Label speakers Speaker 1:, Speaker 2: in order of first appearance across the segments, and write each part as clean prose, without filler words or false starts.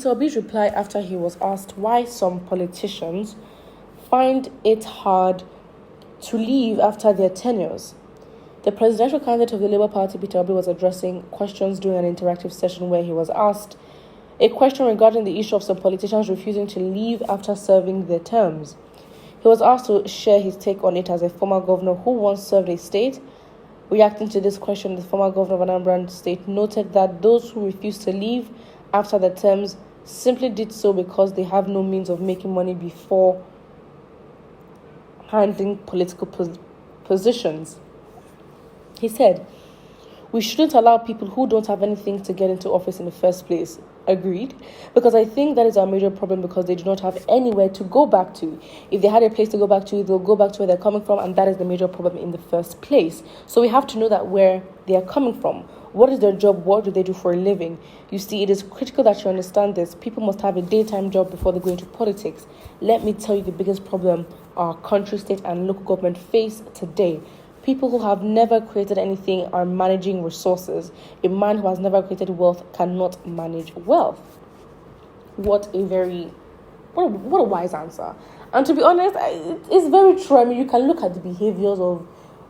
Speaker 1: Peter Obi's reply after he was asked why some politicians find it hard to leave after their tenures. The presidential candidate of the Labour Party, Peter Obi, was addressing questions during an interactive session where he was asked a question regarding the issue of some politicians refusing to leave after serving their terms. He was asked to share his take on it as a former governor who once served a state. Reacting to this question, the former governor of Anambra State noted that those who refuse to leave after their terms simply did so because they have no means of making money before handling political positions. He said, "We shouldn't allow people who don't have anything to get into office in the first place." Agreed. Because I think that is our major problem, because they do not have anywhere to go back to. If they had a place to go back to, they'll go back to where they're coming from, and that is the major problem in the first place. So we have to know that where they are coming from. What is their job? What do they do for a living? You see, it is critical that you understand this. People must have a daytime job before they go into politics. Let me tell you the biggest problem our country, state, and local government face today. People who have never created anything are managing resources. A man who has never created wealth cannot manage wealth. What a wise answer. And to be honest, it's very true. I mean, you can look at the behaviors of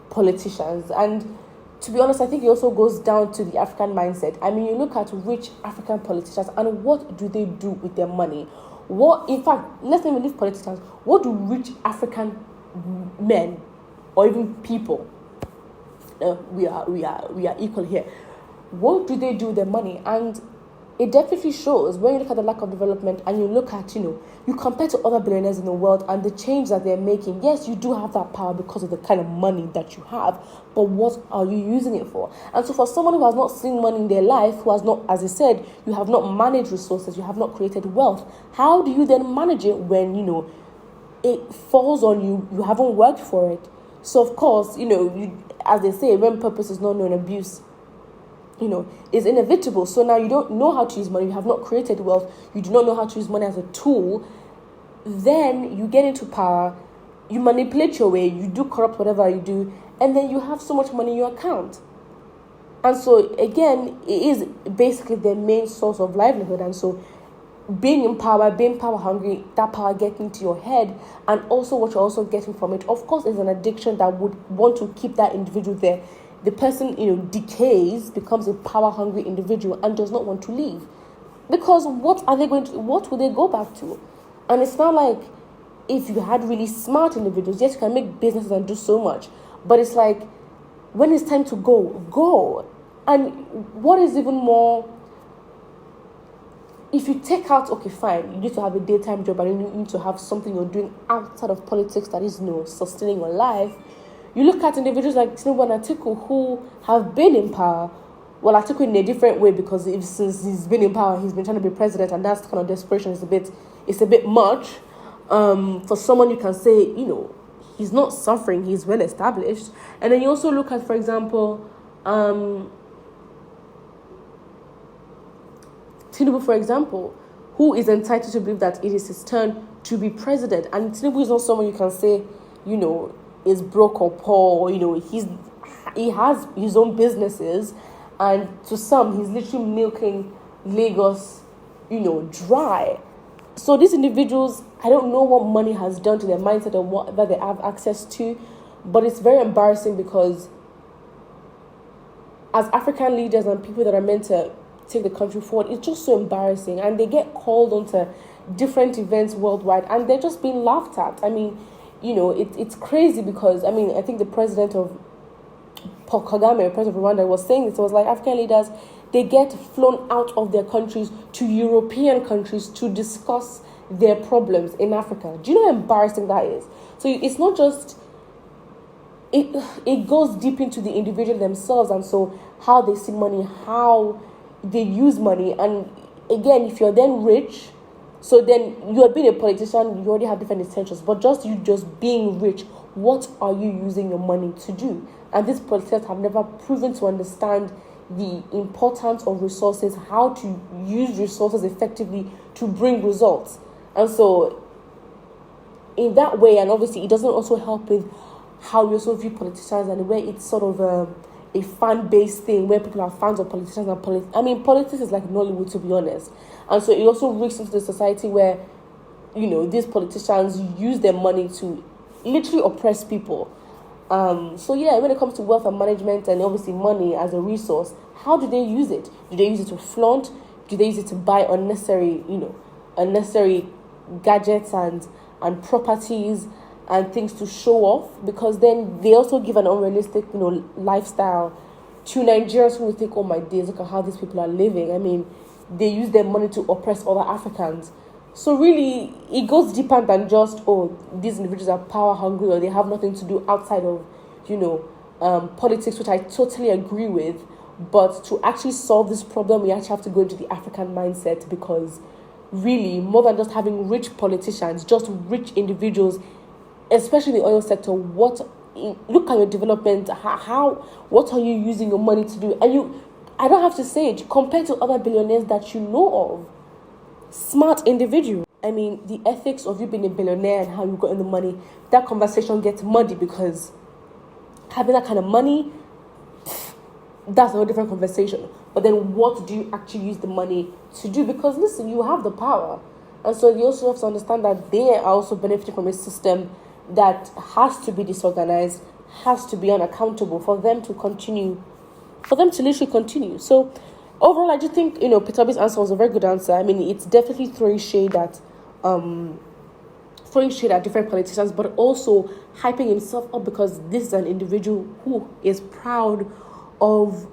Speaker 1: politicians, and to be honest, I think it also goes down to the African mindset. I mean, you look at rich African politicians, and what do they do with their money? In fact, let's not even leave politicians. What do rich African men or even people, we are equal here, what do they do with their money? And it definitely shows when you look at the lack of development, and you look at, you compare to other billionaires in the world and the change that they're making. Yes, you do have that power because of the kind of money that you have, but what are you using it for? And so for someone who has not seen money in their life, who has not, as I said, you have not managed resources, you have not created wealth, how do you then manage it when, it falls on you, you haven't worked for it? So, of course, as they say, when purpose is not known, abuse, is inevitable. So now you don't know how to use money, you have not created wealth, you do not know how to use money as a tool. Then you get into power, you manipulate your way, you do corrupt whatever you do, and then you have so much money in your account. And so, again, it is basically their main source of livelihood. And so, being in power, being power hungry, that power getting into your head, and also what you're also getting from it, of course, is an addiction that would want to keep that individual there. The person, decays, becomes a power hungry individual, and does not want to leave. Because what will they go back to? And it's not like, if you had really smart individuals, yes, you can make businesses and do so much, but it's like, when it's time to go. And what is even more, if you take out, okay, fine, you need to have a daytime job, and you need to have something you're doing outside of politics that is, sustaining your life. You look at individuals like Tinubu and Atiku who have been in power. Well, Atiku in a different way, because since he's been in power, he's been trying to be president, and that's kind of desperation. It's a bit much. For someone, you can say, he's not suffering, he's well established. And then you also look at, for example, Tinubu, for example, who is entitled to believe that it is his turn to be president. And Tinubu is not someone you can say, is broke or poor. He has his own businesses, and to some, he's literally milking Lagos, dry. So these individuals, I don't know what money has done to their mindset or whatever they have access to, but it's very embarrassing, because as African leaders and people that are meant to take the country forward, it's just so embarrassing. And they get called onto different events worldwide, and they're just being laughed at. I mean, it's crazy, because, I think the president of Paul Kagame, president of Rwanda, was saying this. It was like, African leaders, they get flown out of their countries to European countries to discuss their problems in Africa. Do you know how embarrassing that is? So it's not just, it goes deep into the individual themselves, and so how they see money, how they use money. And again, if you're then rich, so then you're being a politician, you already have different intentions, but just being rich, what are you using your money to do? And these politicians have never proven to understand the importance of resources, how to use resources effectively to bring results. And so in that way, and obviously it doesn't also help with how we also view politicians, and the way it's sort of a fan-based thing where people are fans of politicians and politics is like Nollywood, to be honest. And so it also reeks into the society where, these politicians use their money to literally oppress people. So yeah, when it comes to wealth and management and obviously money as a resource, how do they use it? Do they use it to flaunt? Do they use it to buy unnecessary gadgets and properties and things to show off? Because then they also give an unrealistic, lifestyle to Nigerians who will think, oh my days, look at how these people are living. They use their money to oppress other Africans. So really, it goes deeper than just, these individuals are power hungry or they have nothing to do outside of, politics, which I totally agree with. But to actually solve this problem, we actually have to go into the African mindset, because really, more than just having rich politicians, just rich individuals, especially in the oil sector, look at your development, what are you using your money to do? And I don't have to say it, compared to other billionaires that you know of, smart individual. The ethics of you being a billionaire and how you got in the money, that conversation gets muddy, because having that kind of money, that's a whole different conversation. But then what do you actually use the money to do? Because listen, you have the power. And so you also have to understand that they are also benefiting from a system that has to be disorganized, has to be unaccountable for them to literally continue. So overall, I just think, Peter Obi's answer was a very good answer. It's definitely throwing shade at different politicians, but also hyping himself up, because this is an individual who is proud of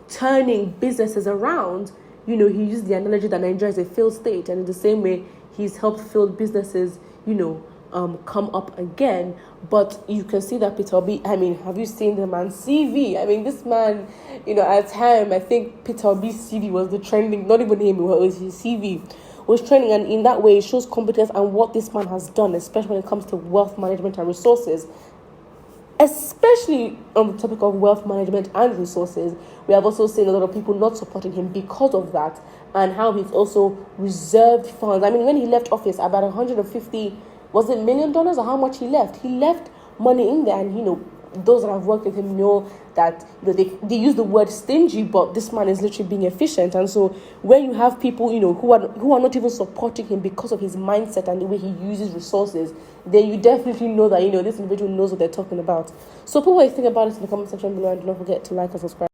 Speaker 1: turning businesses around. He used the analogy that Nigeria is a failed state, and in the same way, he's helped failed businesses, come up again. But you can see that Peter Obi, have you seen the man's CV? This man, at the time, I think Peter Obi's CV was the trending, not even him, it was his CV was trending, and in that way, it shows competence and what this man has done, especially when it comes to wealth management and resources. Especially on the topic of wealth management and resources, we have also seen a lot of people not supporting him because of that, and how he's also reserved funds. When he left office, about $150 million, or how much he left? He left money in there, and those that have worked with him know that they use the word stingy, but this man is literally being efficient. And so when you have people who are not even supporting him because of his mindset and the way he uses resources, then you definitely know that this individual knows what they're talking about. So put what you think about it in the comment section below, and don't forget to like and subscribe.